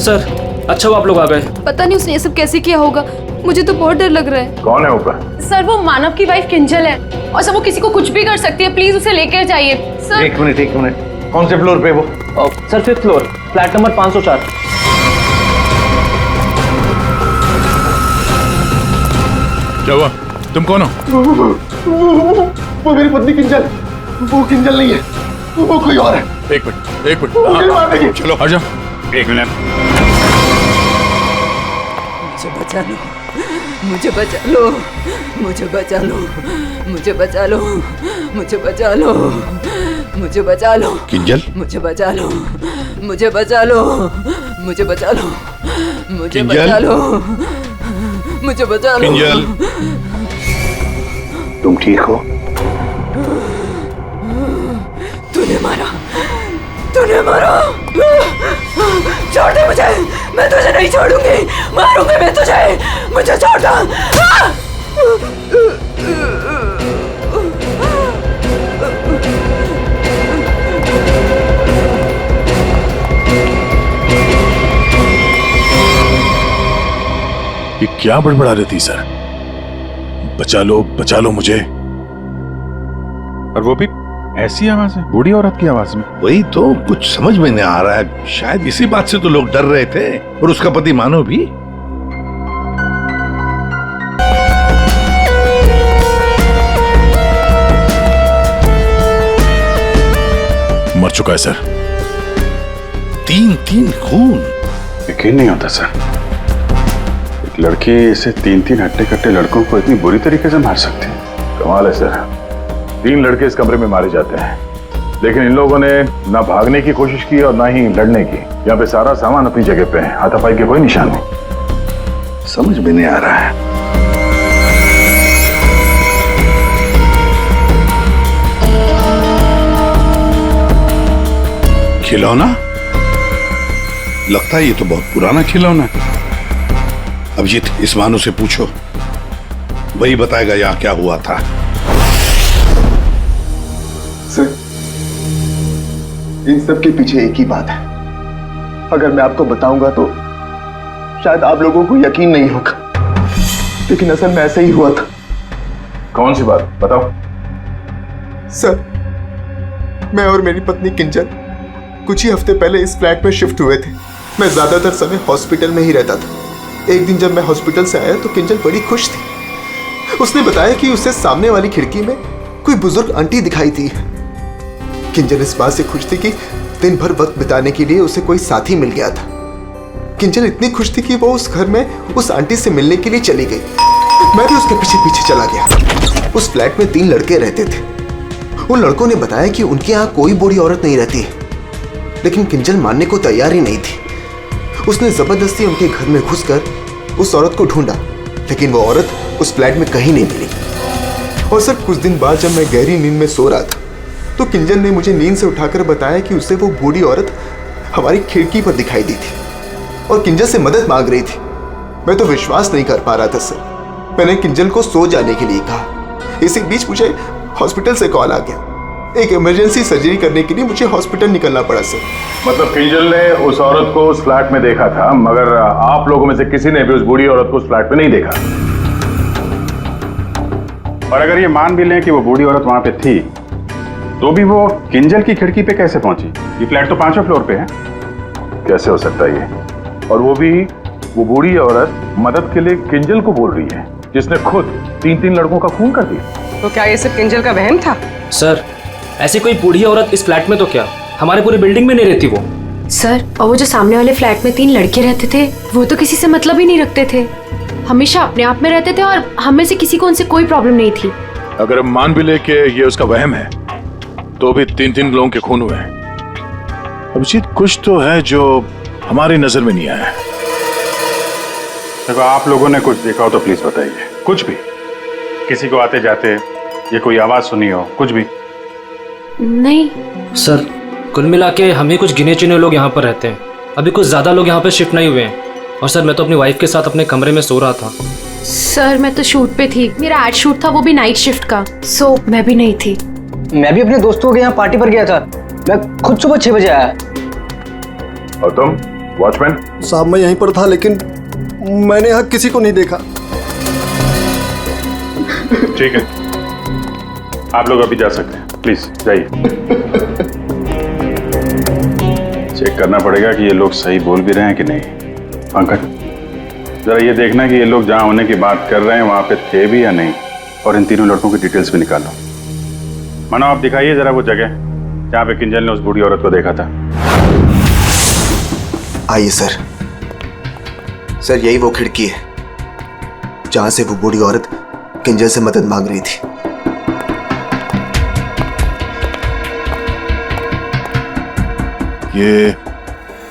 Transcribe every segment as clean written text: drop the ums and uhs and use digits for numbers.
Sir अच्छा वो आप लोग आ गए। पता नहीं उसने ये सब कैसे किया होगा, मुझे तो बहुत डर लग रहा है। कौन है ऊपर? सर वो मानव की वाइफ किंजल है और सर वो किसी को कुछ भी कर सकती है, प्लीज उसे लेकर जाइए सर। एक मिनट, कौन से फ्लोर पे वो? Sir 5th floor, flat number 504। क्या हुआ? तुम कौन हो? वो मेरी पत्नी किंजल। वो किंजल नहीं है, वो कोई और है। एक मिनट हाँ, चलो आ जाओ। एक मिनट। मुझे बचा लो, मुझे बचा लो, मुझे बचा लो, मुझे बचा लो, मुझे बचा लो, किंजल मुझे बचा लो, मुझे बचा लो, मुझे बचा लो, मुझे बचा लो, मुझे बचा लो। किंजल तुम ठीक हो? तूने मारा, तूने मारा। छोड़ दे मुझे, मैं तुझे नहीं छोड़ूंगी, मारूंगी मैं तुझे, मुझे छोड़ दो। ये क्या बड़बड़ा रही थी सर? बचा लो मुझे। और वो भी ऐसी आवाज है, बूढ़ी औरत की आवाज में। वही तो कुछ समझ में नहीं आ रहा है। शायद इसी बात से तो लोग डर रहे थे, और उसका पति मानव भी। मर चुका है सर। 3 खून। यकीन नहीं होता सर, एक लड़की इसे 3 हट्टे कट्टे लड़कों को इतनी बुरी तरीके से मार सकती है। कमाल है सर, 3 लड़के इस कमरे में मारे जाते हैं, लेकिन इन लोगों ने ना भागने की कोशिश की और ना ही लड़ने की। यहाँ पे सारा सामान अपनी जगह पे है, हाथापाई के कोई निशान नहीं। समझ में नहीं आ रहा है। खिलौना? लगता है ये तो बहुत पुराना खिलौना है। अभिजीत, इस मानो से पूछो, वही बताएगा यहाँ क्या हुआ था। सर, इन सब के पीछे एक ही बात है। अगर मैं आपको बताऊंगा तो शायद आप लोगों को यकीन नहीं होगा, लेकिन असल में ऐसा ही हुआ था। कौन सी बात बताओ? सर, मैं और मेरी पत्नी किंजल कुछ ही हफ्ते पहले इस फ्लैट में शिफ्ट हुए थे। मैं ज्यादातर समय हॉस्पिटल में ही रहता था। एक दिन जब मैं हॉस्पिटल से आया तो किंजल बड़ी खुश थी। उसने बताया कि उसे सामने वाली खिड़की में कोई बुजुर्ग आंटी दिखाई थी। किंजल इस बात से खुश थी कि दिन भर वक्त बिताने के लिए उसे कोई साथी मिल गया था। किंजल इतनी खुश थी कि वो उस घर में उस आंटी से मिलने के लिए चली गई। मैं भी उसके पीछे पीछे चला गया। उस फ्लैट में 3 लड़के रहते थे। उन लड़कों ने बताया कि उनके यहाँ कोई बूढ़ी औरत नहीं रहती है, लेकिन किंजल मानने को तैयार ही नहीं थी। उसने जबरदस्ती उनके घर में घुसकर उस औरत को ढूंढा, लेकिन वो औरत उस फ्लैट में कहीं नहीं मिली। और सर, कुछ दिन बाद जब मैं गहरी नींद में सो रहा था तो किंजल ने मुझे नींद से उठाकर बताया कि उसे वो बूढ़ी औरत हमारी खिड़की पर दिखाई दी थी और किंजल से मदद मांग रही थी। मैं तो विश्वास नहीं कर पा रहा था सर। मैंने किंजल को सो जाने के लिए कहा। इसी बीच मुझे हॉस्पिटल से कॉल आ गया। एक इमरजेंसी सर्जरी करने के लिए मुझे हॉस्पिटल निकलना पड़ा सर। मतलब किंजल ने उस औरत को उस फ्लैट में देखा था, मगर आप लोगों में से किसी ने भी उस बूढ़ी औरत को उस फ्लैट में नहीं देखा। और अगर ये मान भी लें कि वो बूढ़ी औरत वहां पे थी, तो भी वो किंजल की खिड़की पे कैसे पहुंची? ये फ्लैट तो 5वें फ्लोर पे है। कैसे हो सकता है ये? और वो भी वो बूढ़ी औरत मदद के लिए किंजल को बोल रही है, जिसने खुद 3 लड़कों का खून कर दिया। तो क्या ये सिर्फ किंजल का वहम था? सर ऐसी कोई बूढ़ी औरत इस फ्लैट में तो क्या, हमारे पूरे बिल्डिंग में नहीं रहती वो। सर, और वो जो सामने वाले फ्लैट में 3 लड़के रहते थे, वो तो किसी से मतलब ही नहीं रखते थे। हमेशा अपने आप में रहते थे और हम में से किसी को उनसे कोई प्रॉब्लम नहीं थी। अगर हम मान भी ले कि ये उसका वहम है, तो भी 3 लोगों के खून हुए हैं। अभिजीत, कुछ तो है जो हमारी नजर में नहीं आया। देखो, आप लोगों ने कुछ देखा हो तो प्लीज बताइए। कुछ भी, किसी को आते जाते ये कोई आवाज सुनी हो, कुछ भी? नहीं सर, कुल मिला के हम ही कुछ गिने चुने लोग यहाँ पर रहते हैं। अभी कुछ ज्यादा लोग यहाँ पर शिफ्ट नहीं हुए हैं। और सर, मैं तो अपनी वाइफ के साथ अपने कमरे में सो रहा था। सर, मैं तो शूट पे थी। मेरा एड शूट था, वो भी नाइट शिफ्ट का, सो मैं भी नहीं थी। मैं भी अपने दोस्तों के यहाँ पार्टी पर गया था। मैं खुद सुबह 6 बजे आया। और तुम? वॉचमैन? साहब मैं यहीं पर था, लेकिन मैंने यहाँ किसी को नहीं देखा। ठीक है, आप लोग अभी जा सकते हैं, प्लीज जाइए। चेक करना पड़ेगा कि ये लोग सही बोल भी रहे हैं कि नहीं। पंकज, जरा ये देखना कि ये लोग जहां होने की बात कर रहे हैं वहां पे थे भी या नहीं, और इन तीनों लड़कों की डिटेल्स भी निकालो। मानो आप दिखाइए जरा वो जगह जहां पे किंजल ने उस बूढ़ी औरत को देखा था। आइए सर। सर यही वो खिड़की है जहां से वो बूढ़ी औरत किंजल से मदद मांग रही थी। ये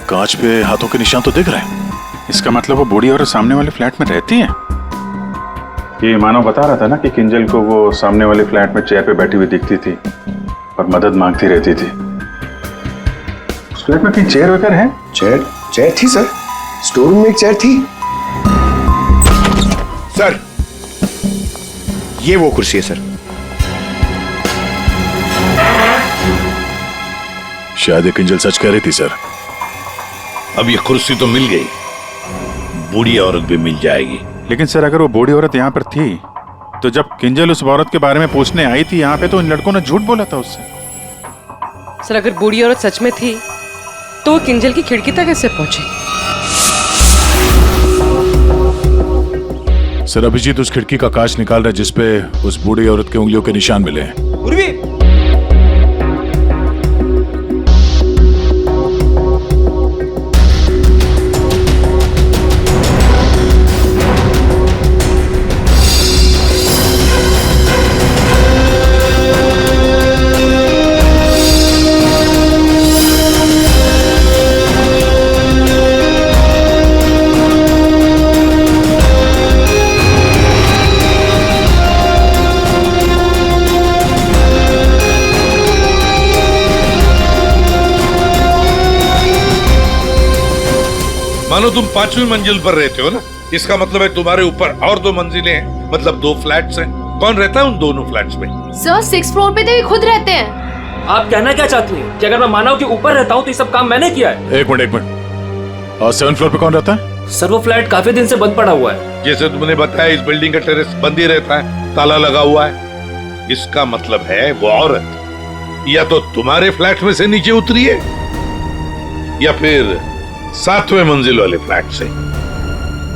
कांच पे हाथों के निशान तो दिख रहे हैं। इसका मतलब वो बूढ़ी औरत सामने वाले फ्लैट में रहती है। ये मानव बता रहा था ना कि किंजल को वो सामने वाले फ्लैट में चेयर पे बैठी हुई दिखती थी और मदद मांगती रहती थी। उस फ्लैट में कहीं चेयर वगैरह है? चेयर थी सर, स्टोर रूम में एक चेयर थी। सर ये वो कुर्सी है सर। शायद ये किंजल सच कह रही थी सर। अब ये कुर्सी तो मिल गई, बूढ़ी औरत भी मिल जाएगी। लेकिन सर अगर वो बूढ़ी औरत यहाँ पर थी तो जब किंजल उस औरत के बारे में पूछने आई थी यहाँ पे तो इन लड़कों ने झूठ बोला था उससे। सर अगर बूढ़ी औरत सच में थी तो वो किंजल की खिड़की तक कैसे पहुंची? सर अभिजीत उस खिड़की का कांच निकाल रहा है जिसपे उस बूढ़ी औरत के उंगलियों के निशान मिले हैं। मानो तुम 5वीं मंजिल पर रहते हो ना, इसका मतलब है तुम्हारे ऊपर और 2 मंजिलें हैं, मतलब 2 फ्लैट्स हैं। कौन रहता है उन दोनों फ्लैट्स में? सर 6th फ्लोर पे तो ये खुद रहते हैं। आप कहना क्या चाहती हैं कि अगर मैं मानव के ऊपर रहता हूँ तो ये सब काम मैंने किया है? एक मिनट। और 7th फ्लोर पे कौन रहता है? सर वो फ्लैट काफी दिन से बंद पड़ा हुआ है। जैसे तुमने बताया इस बिल्डिंग का टेरेस बंद ही रहता है, ताला लगा हुआ है। इसका मतलब है वो औरत या तो तुम्हारे फ्लैट में से नीचे उतरी है या फिर 7वें मंजिल वाले फ्लैट से।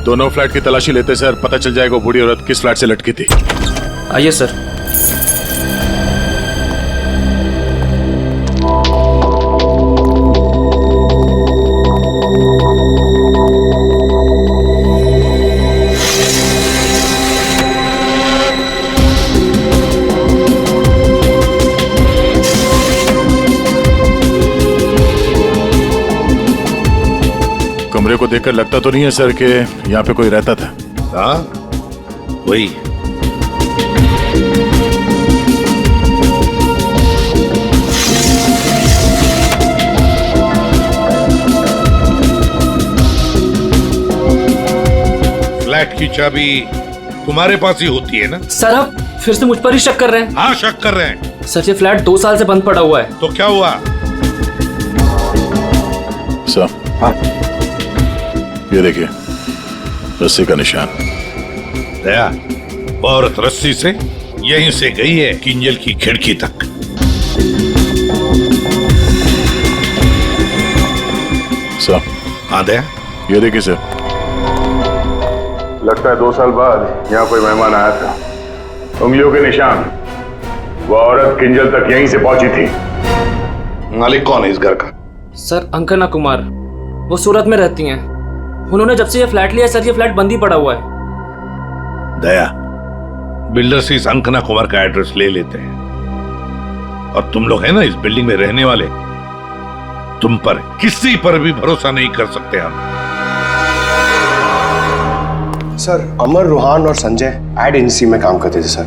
दोनों फ्लैट की तलाशी लेते सर, पता चल जाएगा बूढ़ी औरत किस फ्लैट से लटकी थी। आइए सर। कमरे को देखकर लगता तो नहीं है सर कि यहाँ पे कोई रहता था। हाँ वही। फ्लैट की चाबी तुम्हारे पास ही होती है ना? सर आप फिर से मुझ पर ही शक कर रहे हैं? हाँ शक कर रहे हैं। सर ये फ्लैट 2 साल से बंद पड़ा हुआ है। तो क्या हुआ? सर हाँ ये देखिए रस्सी का निशान। दया, वो औरत रस्सी से यहीं से गई है किंजल की खिड़की तक। सर हाँ दया, ये देखिए सर। लगता है 2 साल बाद यहाँ कोई मेहमान आया था। उंगलियों के निशान, वो औरत किंजल तक यहीं से पहुंची थी। मालिक कौन है इस घर का? सर अंकना कुमार, वो सूरत में रहती हैं। उन्होंने जब से ये फ्लैट लिया सर ये फ्लैट बंद ही पड़ा हुआ है। दया, बिल्डर से इस अंकना कुमार का एड्रेस ले लेते हैं। और तुम लोग है ना इस बिल्डिंग में रहने वाले, तुम पर किसी पर भी भरोसा नहीं कर सकते हम। सर अमर, रोहान और संजय एड एजेंसी में काम करते थे सर,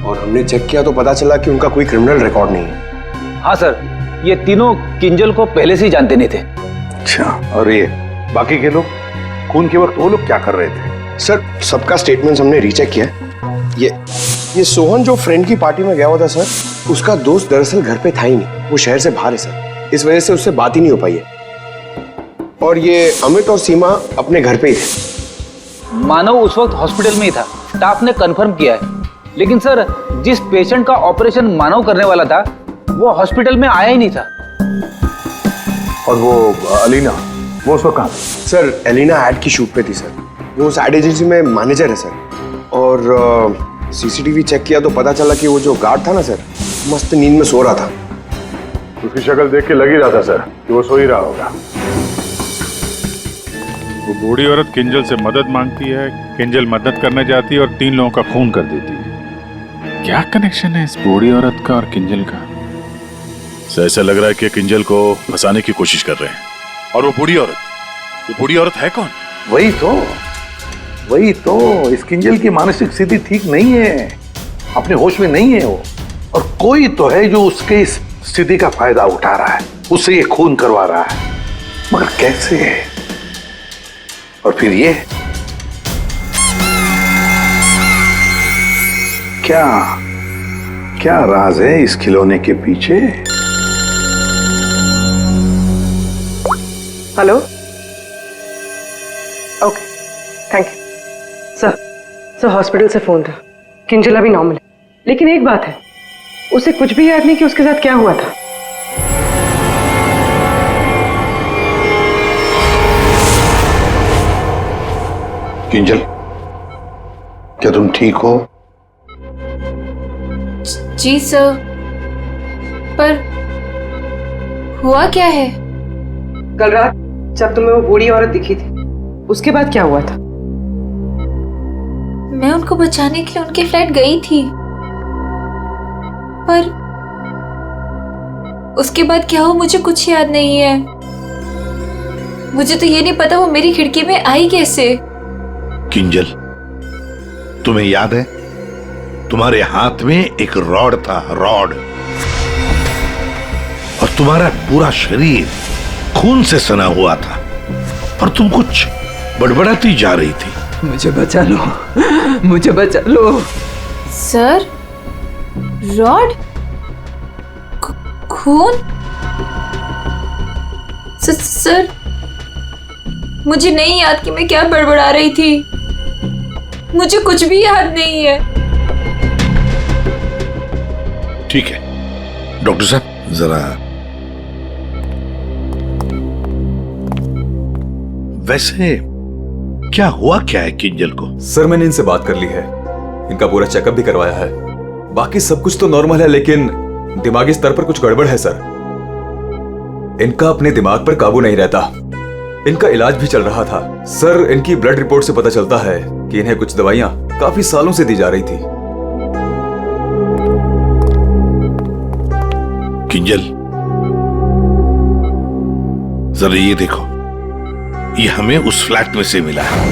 और हमने चेक किया तो पता चला कि उनका कोई क्रिमिनल रिकॉर्ड नहीं है। हाँ सर, ये तीनों किंजल को पहले से ही जानते नहीं थे। अच्छा, और ये बाकी के लोग खून के वक्त वो लोग क्या कर रहे थे? सर सबका स्टेटमेंट हमने रीचेक किया। ये सोहन जो फ्रेंड की पार्टी में गया हुआ था सर, उसका दोस्त दरअसल घर पे था ही नहीं, वो शहर से बाहर है सर। इस वजह से उससे बात ही नहीं हो पाई है। और ये अमित और सीमा अपने घर पे ही थे। मानव उस वक्त हॉस्पिटल में ही था, स्टाफ ने कंफर्म किया है। लेकिन सर, जिस पेशेंट का ऑपरेशन मानव करने वाला था वो हॉस्पिटल में आया ही नहीं था। और वो अलीना, वो उस वक्त कहाँ थी? सर एलिना एड की शूट पे थी सर। वो उस एड एजेंसी में मैनेजर है सर। और सीसीटीवी चेक किया तो पता चला कि वो जो गार्ड था ना सर, मस्त नींद में सो रहा था। उसकी शक्ल देख के लग ही रहा था सर कि वो सो ही रहा होगा। वो बूढ़ी औरत किंजल से मदद मांगती है, किंजल मदद करने जाती है और 3 लोगों का खून कर देती है। क्या कनेक्शन है इस बूढ़ी औरत का और किंजल का? ऐसा लग रहा है कि किंजल को फंसाने की कोशिश कर रहे हैं। और वो बूढ़ी औरत है कौन? वही तो इस किंजल की मानसिक स्थिति ठीक नहीं है, अपने होश में नहीं है वो। और कोई तो है जो उसके इस स्थिति का फायदा उठा रहा है, उससे ये खून करवा रहा है, मगर कैसे? और फिर ये क्या राज है इस खिलौने के पीछे? Hello, okay, thank you. Sir hospital से फोन था, किंजल अभी नॉर्मल है। लेकिन एक बात है, उसे कुछ भी याद नहीं कि उसके साथ क्या हुआ था। किंजल, क्या तुम ठीक हो? जी सर, पर हुआ क्या है? कल रात जब तुम्हें वो बूढ़ी औरत दिखी थी, उसके बाद क्या हुआ था? मैं उनको बचाने के लिए उनके फ्लैट गई थी, पर उसके बाद क्या हुआ मुझे कुछ याद नहीं है। मुझे तो ये नहीं पता वो मेरी खिड़की में आई कैसे। किंजल, तुम्हें याद है तुम्हारे हाथ में एक रॉड था, रॉड, और तुम्हारा पूरा शरीर खून से सना हुआ था, पर तुम कुछ बड़बड़ाती जा रही थी। मुझे बचा लो, मुझे बचा लो। सर, रॉड, खून? सर, मुझे नहीं याद कि मैं क्या बड़बड़ा रही थी। मुझे कुछ भी याद नहीं है। ठीक है डॉक्टर साहब, जरा वैसे क्या हुआ क्या है किंजल को? सर मैंने इनसे बात कर ली है, इनका पूरा चेकअप भी करवाया है। बाकी सब कुछ तो नॉर्मल है, लेकिन दिमागी स्तर पर कुछ गड़बड़ है सर। इनका अपने दिमाग पर काबू नहीं रहता। इनका इलाज भी चल रहा था सर। इनकी ब्लड रिपोर्ट से पता चलता है कि इन्हें कुछ दवाइयां काफी सालों से दी जा रही थी। किंजल, जरा ये देखो, ये हमें उस फ्लैट में से मिला है।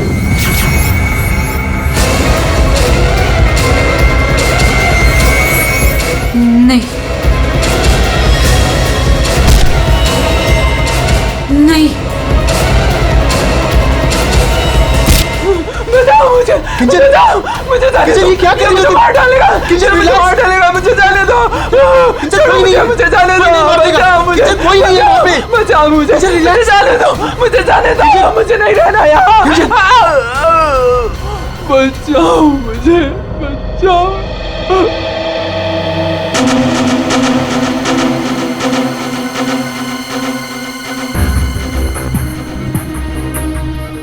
नहीं, नहीं, बताओ मुझे, मुझे जाने दो। ये क्या कर रही हो? मार डालेगा, मुझे मार डालेगा, मुझे जाने दो। मुझे जाने दो, बचाओ मुझे, कोई नहीं है वहाँ पे। बचाओ मुझे, जाने दो, मुझे जाने दो, मुझे नहीं रहना यहाँ। बचाओ मुझे, बचाओ।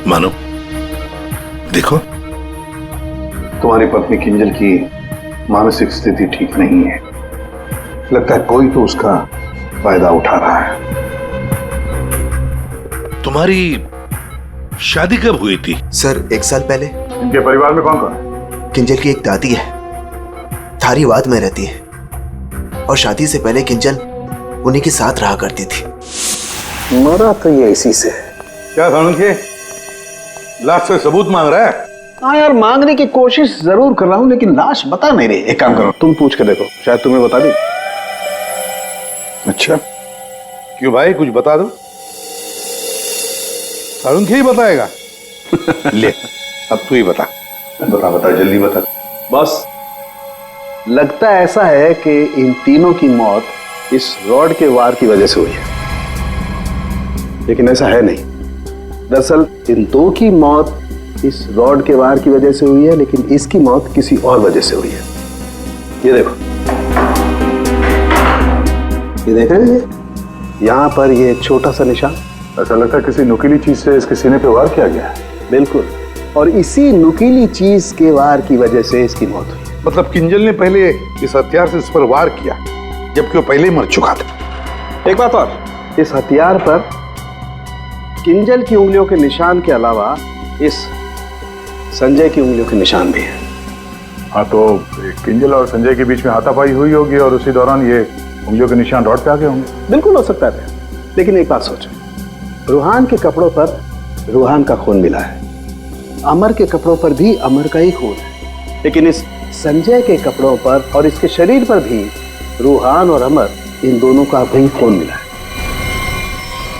मानो, देखो, तुम्हारी पत्नी किंजल की मानसिक स्थिति ठीक नहीं है। लगता है कोई तो उसका फायदा उठा रहा है। तुम्हारी शादी कब हुई थी? सर 1 साल पहले। इनके परिवार में कौन कौन है? किंजल की एक दादी है, धारीवाद में रहती है, और शादी से पहले किंजल उन्हीं के साथ रहा करती थी। मरा तो ये इसी से। क्या सानुखे, लाश से सबूत मांग रहा है? हाँ यार, मांगने की कोशिश जरूर कर रहा हूं, लेकिन लाश बता नहीं रही। एक काम करो, तुम पूछ के देखो, शायद तुम्हें बता दी। अच्छा, क्यों भाई, कुछ बता दो। सानुखे ही बताएगा। ले, अब तू ही बता। बता जल्दी बता। बस लगता ऐसा है कि इन तीनों की मौत इस रॉड के वार की वजह से हुई है, लेकिन ऐसा है नहीं। दरअसल इन दो की मौत इस रॉड के वार की वजह से हुई है, लेकिन इसकी मौत किसी और वजह से हुई है। ये देखो, ये देख रहे हैं, यहाँ पर ये छोटा सा निशान। ऐसा लगता है किसी नुकीली चीज से इसके सीने पे वार किया गया है। बिल्कुल, और इसी नुकीली चीज के वार की वजह से इसकी मौत हुई। मतलब किंजल ने पहले इस हथियार से इस पर वार किया, जबकि वो पहले ही मर चुका था। एक बात और, इस हथियार पर किंजल की उंगलियों के निशान के अलावा इस संजय की उंगलियों के निशान भी हैं। हाँ, तो किंजल और संजय के बीच में हाथापाई हुई होगी और उसी दौरान ये उंगलियों के निशान रॉड पे आ गए होंगे। बिल्कुल हो सकता है, लेकिन एक बात सोचो, रूहान के कपड़ों पर रूहान का खून मिला है, अमर के कपड़ों पर भी अमर का ही खून है, लेकिन इस संजय के कपड़ों पर और इसके शरीर पर भी रूहान और अमर, इन दोनों का भी खून मिला है।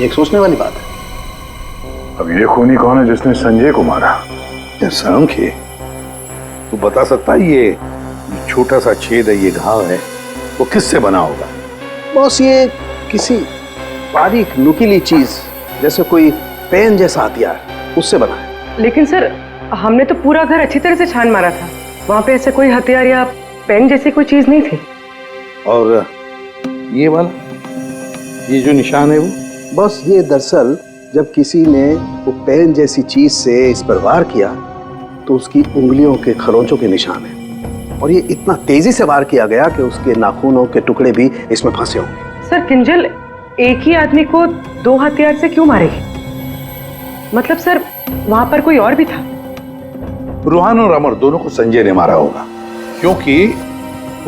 एक सोचने वाली बात है। अब ये खूनी कौन है जिसने संजय को मारा? सांख्य, तू बता सकता है ये छोटा सा छेद है, ये घाव है, वो किससे बना होगा? बॉस, ये किसी बारीक नुकीली चीज जैसे कोई पेन जैसा हथियार, उससे बना है। लेकिन सर, हमने तो पूरा घर अच्छी तरह से छान मारा था, वहां पे ऐसे कोई हथियार या पेन जैसी कोई चीज नहीं थी। और ये वाला, ये जो निशान है वो? बस ये दरअसल जब किसी ने वो पेन जैसी चीज से इस पर वार किया तो उसकी उंगलियों के खरोंचों के निशान है, और ये इतना तेजी से वार किया गया कि उसके नाखूनों के टुकड़े भी इसमें फंसे होंगे। सर, किंजल एक ही आदमी को दो हथियार से क्यों मारेगी? मतलब सर, वहां पर कोई और भी था? रूहान और अमर दोनों को संजय ने मारा होगा, क्योंकि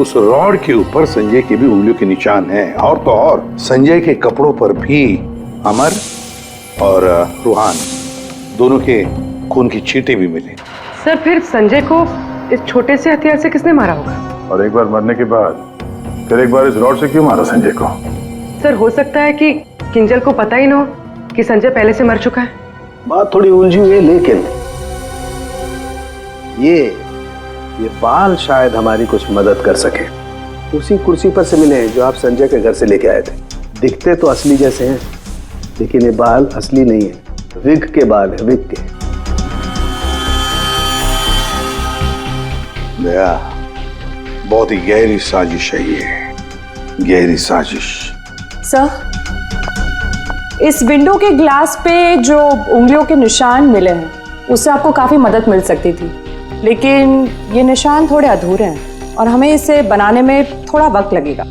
उस रॉड के ऊपर संजय की भी उंगलियों के निशान हैं, और तो और संजय के कपड़ों पर भी अमर और रूहान दोनों के खून की छींटे भी मिले। सर, फिर संजय को इस छोटे से हथियार से किसने मारा होगा? और एक बार मरने के बाद फिर एक बार इस रॉड से क्यों मारा संजय को? सर, हो सकता है कि किंजल को पता ही ना हो कि संजय पहले से मर चुका है। बात थोड़ी उलझी हुई है, लेकिन ये बाल शायद हमारी कुछ मदद कर सके। उसी कुर्सी पर से मिले जो आप संजय के घर से लेके आए थे। दिखते तो असली जैसे हैं, लेकिन ये बाल असली नहीं है, विग के बाल है, विग के। दया, बहुत ही गहरी साजिश है ये, गहरी साजिश। सर, इस विंडो के ग्लास पे जो उंगलियों के निशान मिले हैं, उससे आपको काफी मदद मिल सकती थी, लेकिन ये निशान थोड़े अधूरे हैं और हमें इसे बनाने में थोड़ा वक्त लगेगा।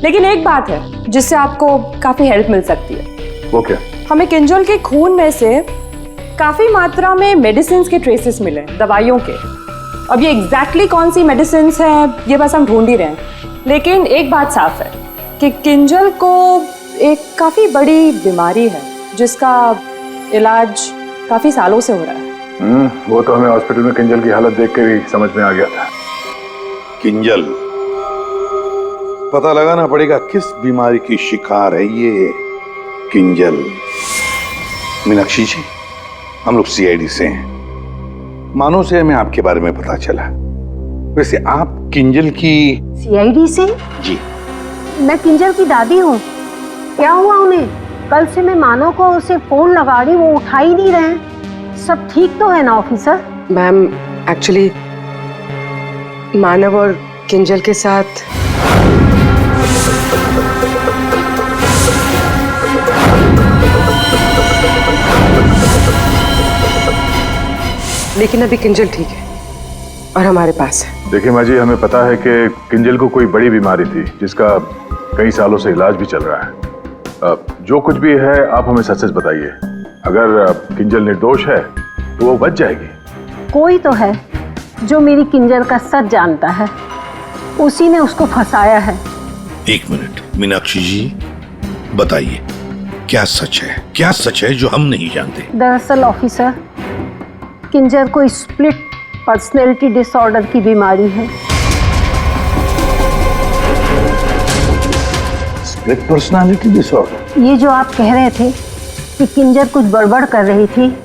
लेकिन एक बात है जिससे आपको काफी हेल्प मिल सकती है। वो क्या? हमें किंजल के खून में से काफी मात्रा में मेडिसिन के ट्रेसेस मिले, दवाइयों के। अब ये एग्जैक्टली कौन सी मेडिसिन हैं ये बस हम ढूंढ ही रहे हैं, लेकिन एक बात साफ है कि किंजल को एक काफी बड़ी बीमारी है जिसका इलाज काफी सालों से हो रहा है। वो तो हमें हॉस्पिटल में किंजल की हालत देख के ही समझ में आ गया था। किंजल, पता लगाना पड़ेगा किस बीमारी की शिकार है ये किंजल। मीनाक्षी जी, हम लोग सीआईडी से हैं, मानो से हमें आपके बारे में पता चला। वैसे आप किंजल की? सीआईडी से? जी। मैं किंजल की दादी हूँ। क्या हुआ उन्हें? कल से मैं मानव को उसे फोन लगा रही, वो उठा ही नहीं रहे। सब ठीक तो है ना ऑफिसर? मैम, एक्चुअली मानव और किंजल के साथ लेकिन अभी किंजल ठीक है और हमारे पास है। देखिए माँ जी, हमें पता है कि किंजल को कोई बड़ी बीमारी थी जिसका कई सालों से इलाज भी चल रहा है। जो कुछ भी है आप हमें सच सच बताइए। अगर किंजल निर्दोष है तो वो बच जाएगी। कोई तो है जो मेरी किंजल का सच जानता है, उसी ने उसको फंसाया है। एक मिनट मीनाक्षी जी, बताइए क्या सच है? क्या सच है जो हम नहीं जानते? दरअसल ऑफिसर, किंजल को स्प्लिट पर्सनैलिटी डिसऑर्डर की बीमारी है। Split personality disorder? ये जो आप कह रहे थे कि किंजल कुछ गड़बड़ कर रही थी,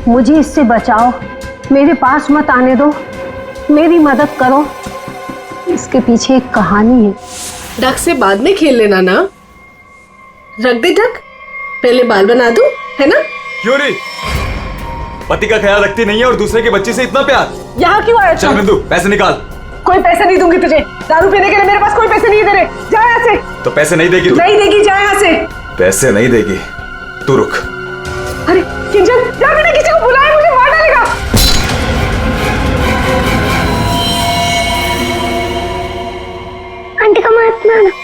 मुझे इससे बचाओ, मेरे पास मत आने दो, मेरी मदद करो। इसके पीछे एक कहानी है। डक से बाद में खेल लेना ना, रख दे डक, पहले बाल बना दो, है ना? क्यों नहीं? पति का ख्याल रखती नहीं है और दूसरे के बच्चे से इतना प्यार। यहाँ क्यों आया? चल बिंदु, पैसे निकाल। कोई पैसे नहीं दूंगी तुझे। दारू पीने के लिए मेरे पास कोई पैसे नहीं दे रहे। जा यहाँ से। तो पैसे नहीं देगी तू? नहीं देगी, जा यहाँ से। पैसे नहीं देगी, तू रुक। अरे किंजल, जा, मैंने किसी को बुलाया, मुझे मार डालेगा। आंटी का मत मारना।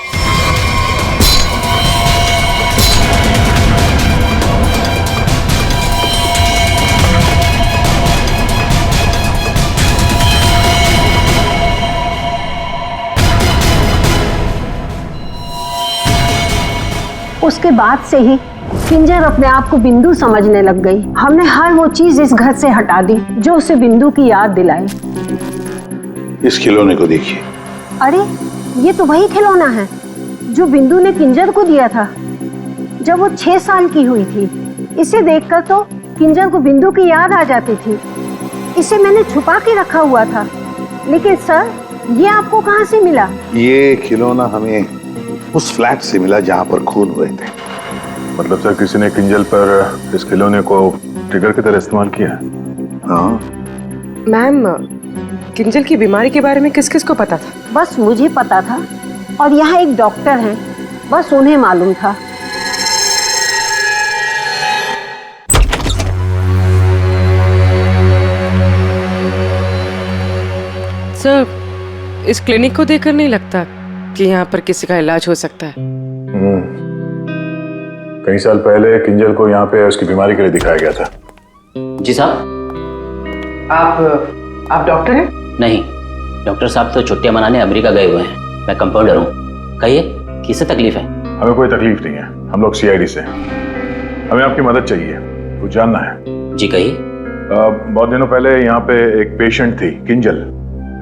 उसके बाद से ही किंजर अपने आप को बिंदु समझने लग गई। हमने हर वो चीज इस घर से हटा दी जो उसे बिंदु की याद दिलाए। इस खिलौने को देखिए। अरे ये तो वही खिलौना है जो बिंदु ने किंजर को दिया था जब वो 6 साल की हुई थी। इसे देखकर तो किंजर को बिंदु की याद आ जाती थी। इसे मैंने छुपा के रखा हुआ था। लेकिन सर, ये आपको कहाँ से मिला? ये खिलौना हमें उस फ्लैट से मिला जहां पर खून हुए थे। मतलब सर, किसी ने किंजल पर इस खिलौने को ट्रिगर की तरह इस्तेमाल किया? हाँ मैम, किंजल की बीमारी के बारे में किस किस को पता था? बस मुझे पता था और यहाँ एक डॉक्टर हैं, बस उन्हें मालूम था। सर, इस क्लिनिक को देखकर नहीं लगता कि यहाँ पर किसी का इलाज हो सकता है। कई साल पहले किंजल को यहाँ पे उसकी बीमारी के लिए दिखाया गया था। जी साहब। आप डॉक्टर हैं? नहीं, डॉक्टर साहब तो छुट्टियां मनाने अमेरिका गए हुए हैं। मैं कंपाउंडर हूँ। कहिए, किससे तकलीफ है? हमें कोई तकलीफ नहीं है, हम लोग CID से हैं। हमें आपकी मदद चाहिए, कुछ जानना है। जी कहिए। बहुत दिनों पहले यहाँ पे एक पेशेंट थी, किंजल।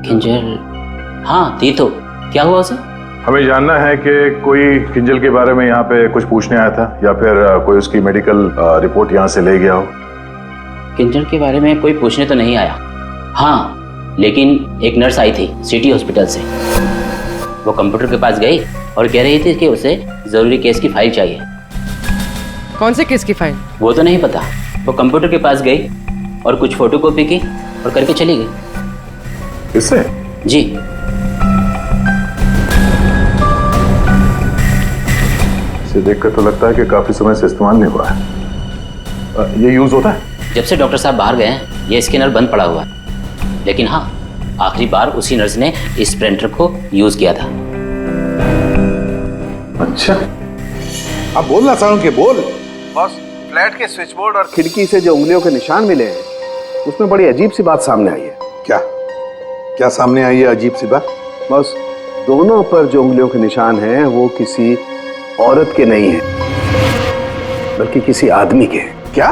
किंजल? हाँ थी तो, क्या हुआ उसे? हमें जानना है कि कोई किंजल के बारे में यहाँ पे कुछ पूछने आया था या फिर कोई उसकी मेडिकल रिपोर्ट यहाँ से ले गया हो। किंजल के बारे में कोई पूछने तो नहीं आया। हाँ, लेकिन एक नर्स आई थी सिटी हॉस्पिटल से। वो कंप्यूटर के पास गई और कह रही थी कि उसे जरूरी केस की फाइल चाहिए। कौन से केस की फाइल? वो तो नहीं पता। वो कंप्यूटर के पास गई और कुछ फोटोकॉपी की और करके चली गई। किससे? जी। इसे देखकर तो लगता है कि काफी समय से इस्तेमाल नहीं हुआ है। ये यूज होता है? जब से डॉक्टर साहब बाहर गए हैं ये स्कैनर बंद पड़ा हुआ है। लेकिन हाँ, आखिरी बार उसी नर्स ने इस प्रिंटर को यूज किया था। अच्छा, अब बोलना सारुण के बोल। बस, फ्लैट के स्विच बोर्ड और खिड़की से जो उंगलियों के निशान मिले हैं उसमें बड़ी अजीब सी बात सामने आई है। क्या क्या सामने आई है अजीब सी बात? बस, दोनों पर जो उंगलियों के निशान हैं वो किसी औरत के नहीं है बल्कि किसी आदमी के। क्या?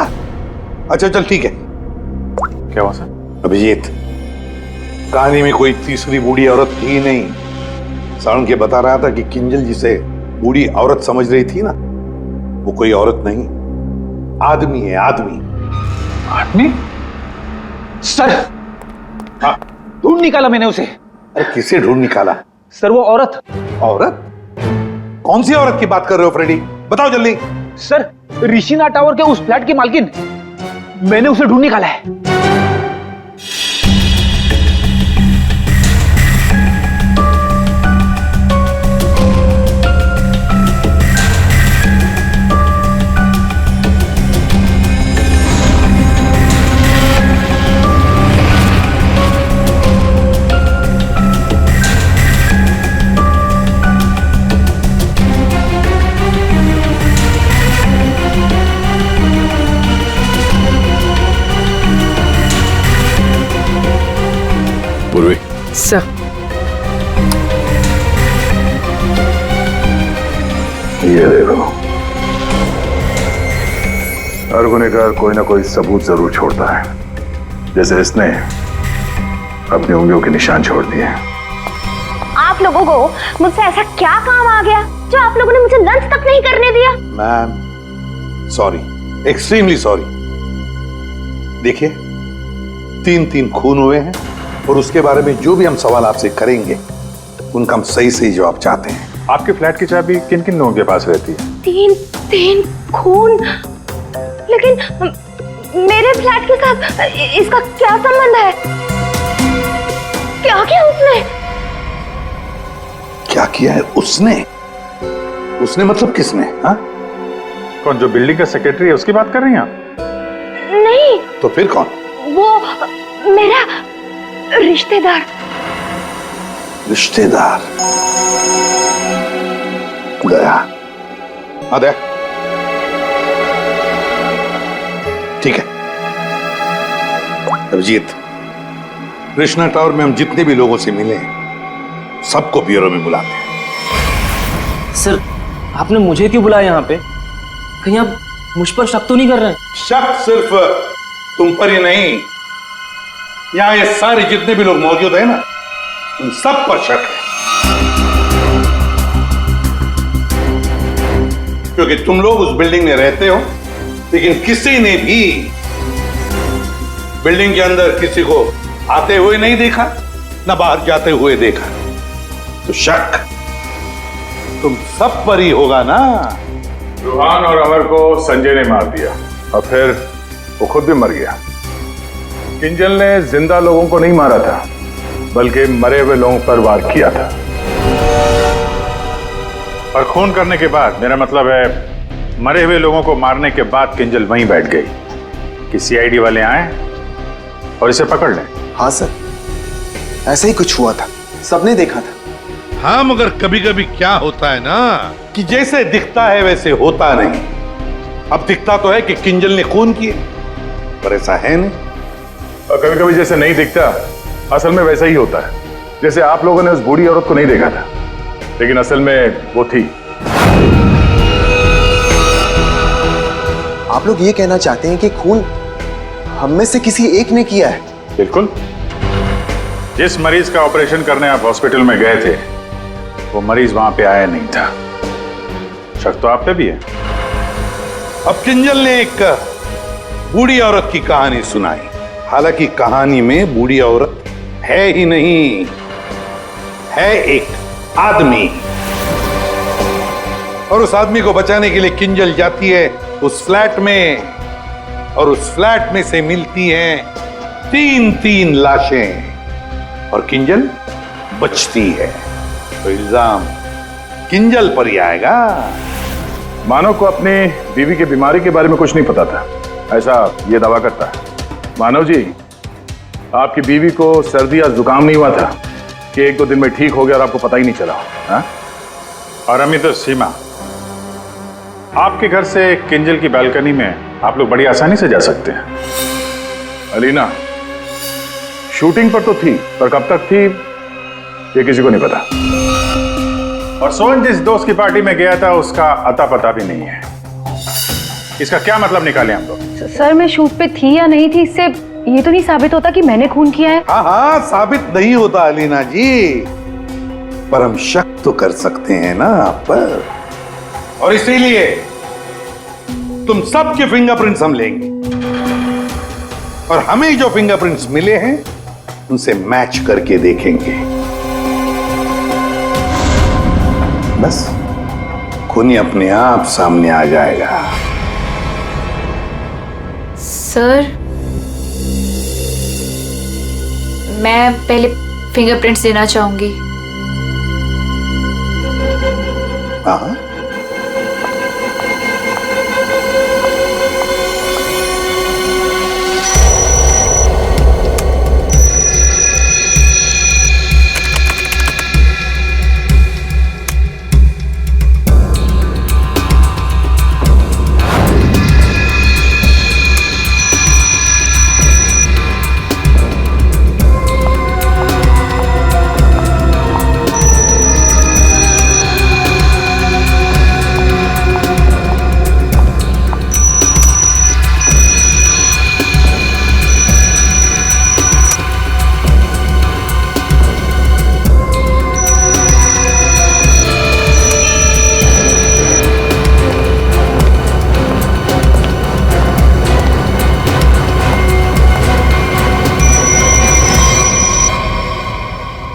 अच्छा चल ठीक है। क्या हुआ सर? अभिजीत, कहानी में कोई तीसरी बूढ़ी औरत थी नहीं। सारुण के बता रहा था कि किंजल जिसे बूढ़ी औरत समझ रही थी ना, वो कोई औरत नहीं, आदमी है, आदमी। आदमी? सर, हाँ, ढूंढ निकाला मैंने उसे। अरे किसे ढूंढ निकाला? सर, वो औरत। औरत? कौन सी औरत की बात कर रहे हो फ्रेडी? बताओ जल्दी। सर, ऋषिना टावर के उस फ्लैट की मालकिन। मैंने उसे ढूंढ निकाला है। सर, ये देखो, हर गुनहगार कोई ना कोई सबूत जरूर छोड़ता है, जैसे इसने अपनी उंगलियों के निशान छोड़ दिए। आप लोगों को मुझसे ऐसा क्या काम आ गया जो आप लोगों ने मुझे लंच तक नहीं करने दिया? Ma'am, sorry, extremely sorry. देखिए, 3 खून हुए हैं और उसके बारे में जो भी हम सवाल आपसे करेंगे उनका हम सही जवाब चाहते हैं। आपके फ्लैट की चाबी किन किन लोगों के पास रहती है? 3 खून। लेकिन मेरे फ्लैट के साथ इसका क्या संबंध है? क्या किया उसने? क्या किया है उसने? उसने मतलब किसने? हाँ? कौन, जो बिल्डिंग का सेक्रेटरी है उसकी बात कर रही हैं आप? नहीं। तो फिर कौन? वो मेरा रिश्तेदार। रिश्तेदार गया। आदे ठीक है अभिजीत, कृष्णा टावर में हम जितने भी लोगों से मिले सबको ब्यूरो में बुलाते हैं। सर आपने मुझे क्यों बुलाया यहाँ पे? कहीं आप मुझ पर शक तो नहीं कर रहे हैं? शक सिर्फ तुम पर ही नहीं, यहाँ ये सारे जितने भी लोग मौजूद हैं ना, उन सब पर शक है। क्योंकि तुम लोग उस बिल्डिंग में रहते हो, लेकिन किसी ने भी बिल्डिंग के अंदर किसी को आते हुए नहीं देखा, ना बाहर जाते हुए देखा। तो शक तुम सब पर ही होगा ना। रूहान और अमर को संजय ने मार दिया और फिर वो खुद भी मर गया। किंजल ने जिंदा लोगों को नहीं मारा था, बल्कि मरे हुए लोगों पर वार किया था। और खून करने के बाद, मेरा मतलब है मरे हुए लोगों को मारने के बाद किंजल वहीं बैठ गई कि सीआईडी वाले आए और इसे पकड़ लें। हाँ सर, ऐसे ही कुछ हुआ था, सबने देखा था। हाँ, मगर कभी कभी क्या होता है ना कि जैसे दिखता है वैसे होता नहीं। अब दिखता तो है कि किंजल ने खून किए, पर ऐसा है नहीं। और कभी कभी जैसे नहीं दिखता, असल में वैसा ही होता है। जैसे आप लोगों ने उस बूढ़ी औरत को नहीं देखा था, लेकिन असल में वो थी। आप लोग ये कहना चाहते हैं कि खून हम में से किसी एक ने किया है? बिल्कुल। जिस मरीज का ऑपरेशन करने आप हॉस्पिटल में गए थे, वो मरीज वहां पे आया नहीं था। शक तो आप पे भी है। अब किंजल ने एक बूढ़ी औरत की कहानी सुनाई। हालांकि कहानी में बूढ़ी औरत है ही नहीं, है एक आदमी। और उस आदमी को बचाने के लिए किंजल जाती है उस फ्लैट में, और उस फ्लैट में से मिलती हैं 3-3 लाशें, और किंजल बचती है। तो इल्जाम किंजल पर ही आएगा। मानव को अपनी बीवी की बीमारी के बारे में कुछ नहीं पता था, ऐसा ये दावा करता है। मानव जी, आपकी बीवी को सर्दी या जुकाम नहीं हुआ था कि 1-2 दिन में ठीक हो गया और आपको पता ही नहीं चला? हा? और अमित और सीमा, आपके घर से किंजल की बालकनी में आप लोग बड़ी आसानी से जा सकते हैं। अलीना शूटिंग पर तो थी, पर कब तक थी ये किसी को नहीं पता। और सोहन जिस दोस्त की पार्टी में गया था, उसका अता पता भी नहीं है। इसका क्या मतलब निकाले हम लोग? सर मैं शूट पे थी या नहीं थी, इससे ये तो नहीं साबित होता कि मैंने खून किया है। हाँ हाँ, साबित नहीं होता अलीना जी, पर हम शक तो कर सकते हैं ना आप पर। और इसीलिए तुम सबके फिंगरप्रिंट्स हम लेंगे, और हमें जो फिंगरप्रिंट्स मिले हैं उनसे मैच करके देखेंगे। बस खूनी अपने आप सामने आ जाएगा। सर मैं पहले फिंगरप्रिंट्स देना चाहूंगी। हाँ,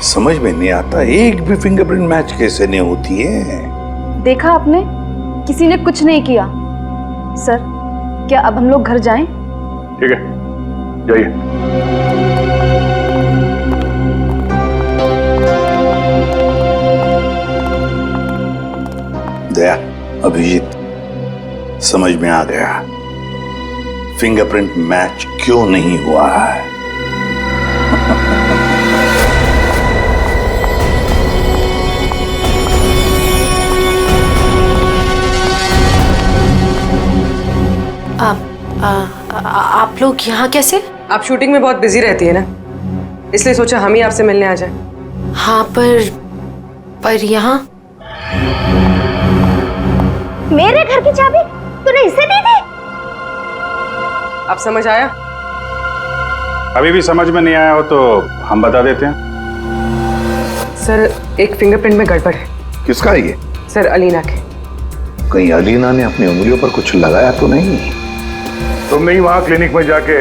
समझ में नहीं आता, एक भी फिंगरप्रिंट मैच कैसे नहीं होती है। देखा आपने, किसी ने कुछ नहीं किया। सर क्या अब हम लोग घर जाएं? ठीक है, जाइए। दया, अभिजीत, समझ में आ गया फिंगरप्रिंट मैच क्यों नहीं हुआ है। आप लोग यहाँ कैसे? आप शूटिंग में बहुत बिजी रहती है ना, इसलिए सोचा हम ही आपसे मिलने आ जाएं। हाँ, पर यहाँ मेरे घर की चाबी तूने इसे दी थी? अब समझ आया? अभी भी समझ में नहीं आया हो तो हम बता देते हैं। सर, एक फिंगरप्रिंट में गड़बड़ है। किसका है ये? सर, अलीना के। कहीं अलीना ने अपनी उंगलियों पर कुछ लगाया तो नहीं? तुमने ही वहां क्लिनिक में जाके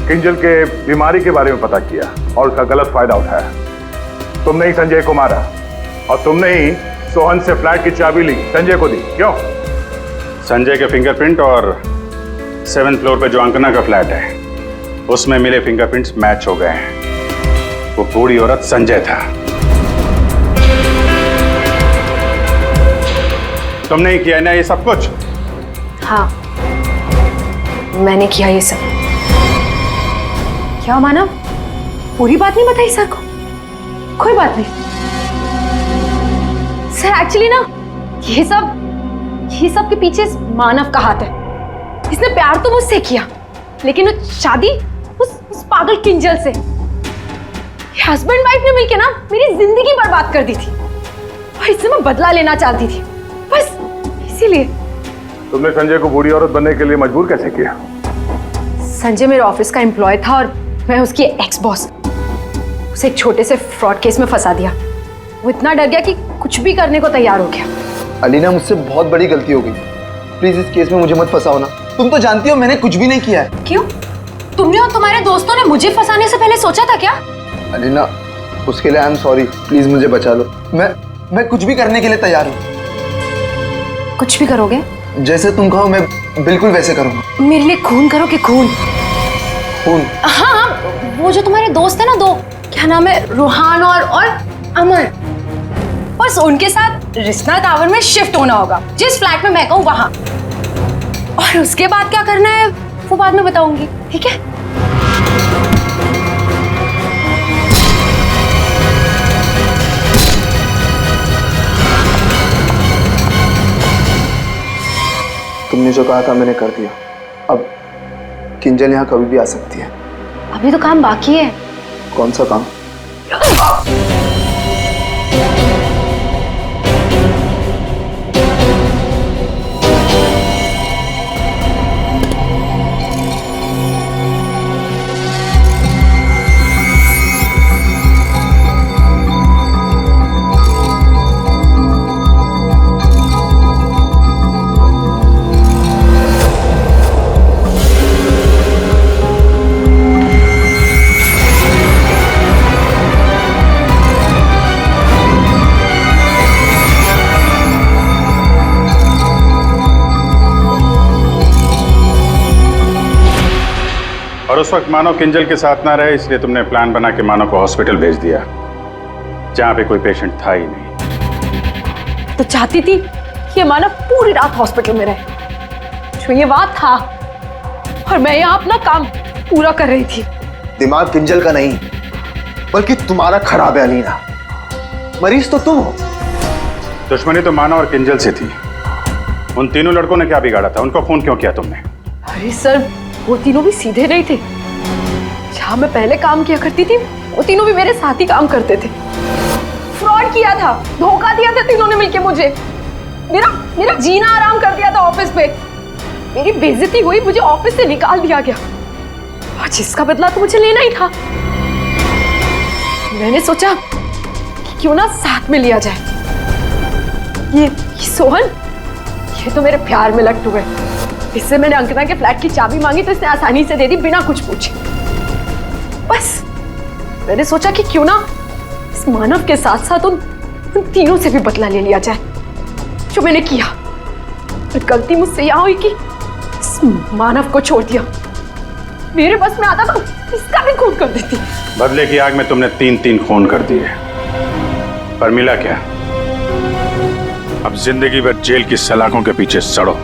किंजल के बीमारी के बारे में पता किया और उसका गलत फायदा उठाया। तुमने ही संजय को मारा और तुमने ही सोहन से फ्लैट की चाबी ली, संजय को दी। क्यों? संजय के फिंगरप्रिंट और 7th फ्लोर पे जो अंकना का फ्लैट है उसमें मिले फिंगरप्रिंट्स मैच हो गए हैं। वो बूढ़ी औरत संजय था। तुमने ही किया ना ये सब कुछ? हाँ, मैंने किया ये सब। क्या मानव, पूरी बात नहीं बताई सर को? कोई बात नहीं सर, एक्चुअली ना ये सब के पीछे मानव का हाथ है। इसने प्यार तो मुझसे किया, लेकिन वो शादी उस पागल किंजल से। हस्बैंड वाइफ ने मिलकर ना मेरी जिंदगी बर्बाद कर दी थी और इससे मैं बदला लेना चाहती थी, बस इसीलिए। तुमने संजय को बूढ़ी औरत बनने के लिए मजबूर कैसे किया? संजय मेरे ऑफिस का एम्प्लॉय था और मैं उसकी एक्स बॉस। उसे एक छोटे से फ्रॉड केस में फंसा दिया। वो इतना डर गया कि कुछ भी करने को तैयार हो गया। अलीना, मुझसे बहुत बड़ी गलती हो गई, प्लीज इस केस में मुझे मत फंसाओ ना। तुम तो जानती हो मैंने कुछ भी नहीं किया है। क्यों? तुमने और तुम्हारे दोस्तों ने मुझे फंसाने से पहले सोचा था क्या? अलीना, उसके लिए आई एम सॉरी, प्लीज मुझे बचा लो। मैं कुछ भी करने के लिए तैयार हूँ। कुछ भी करोगे? जैसे तुम कहो मैं बिल्कुल वैसे करूँगा। मेरे लिए खून करोगे? खून? खून? हाँ, वो जो तुम्हारे दोस्त है ना, दो, क्या नाम है, रूहान और अमर, बस उनके साथ रिश्ता टावर में शिफ्ट होना होगा, जिस फ्लैट में मैं कहूँ वहां। और उसके बाद क्या करना है वो बाद में बताऊंगी, ठीक है? तुमने जो कहा था मैंने कर दिया। अब किंजल यहाँ कभी भी आ सकती है। अभी तो काम बाकी है। कौन सा काम? और उस वक्त मानव किंजल के साथ ना रहे, इसलिए तुमने प्लान बना के मानव को हॉस्पिटल भेज दिया जहां पे कोई पेशेंट था ही नहीं। तो चाहती थी कि मानव पूरी रात हॉस्पिटल में रहे, जो ये बात था, और मैं यहाँ अपना काम पूरा कर रही थी। दिमाग किंजल का नहीं बल्कि तुम्हारा खराब है अलीना। मरीज तो तुम हो। दुश्मनी तो मानव और किंजल से थी। उन तीनों लड़कों ने क्या बिगाड़ा था? उनको फोन क्यों किया तुमने? अरे सर, वो तीनों भी सीधे नहीं थे। जहां मैं पहले काम किया करती थी वो तीनों भी मेरे साथ ही काम करते थे। फ्रॉड किया था, धोखा दिया था तीनों ने मिलके मुझे। मेरा जीना आराम कर दिया था ऑफिस पे। मेरी बेइज्जती हुई, मुझे ऑफिस से निकाल दिया गया और जिसका बदला तो मुझे लेना ही था। मैंने सोचा कि क्यों ना साथ में लिया जाए। ये सोहन, ये तो मेरे प्यार में लट्टू है। इससे मैंने अंकिता के फ्लैट की चाबी मांगी तो इसने आसानी से दे दी बिना कुछ पूछे। बस मैंने सोचा कि क्यों ना इस मानव के साथ साथ उन तीनों से भी बदला ले लिया जाए जो मैंने किया। और गलती मुझसे यहां हुई कि इस उस मानव को छोड़ दिया। मेरे बस में आता तो इसका भी खून कर देती। बदले की आग में तुमने 3 खून कर दिए, पर मिला क्या? अब जिंदगी भर जेल की सलाखों के पीछे सड़ो।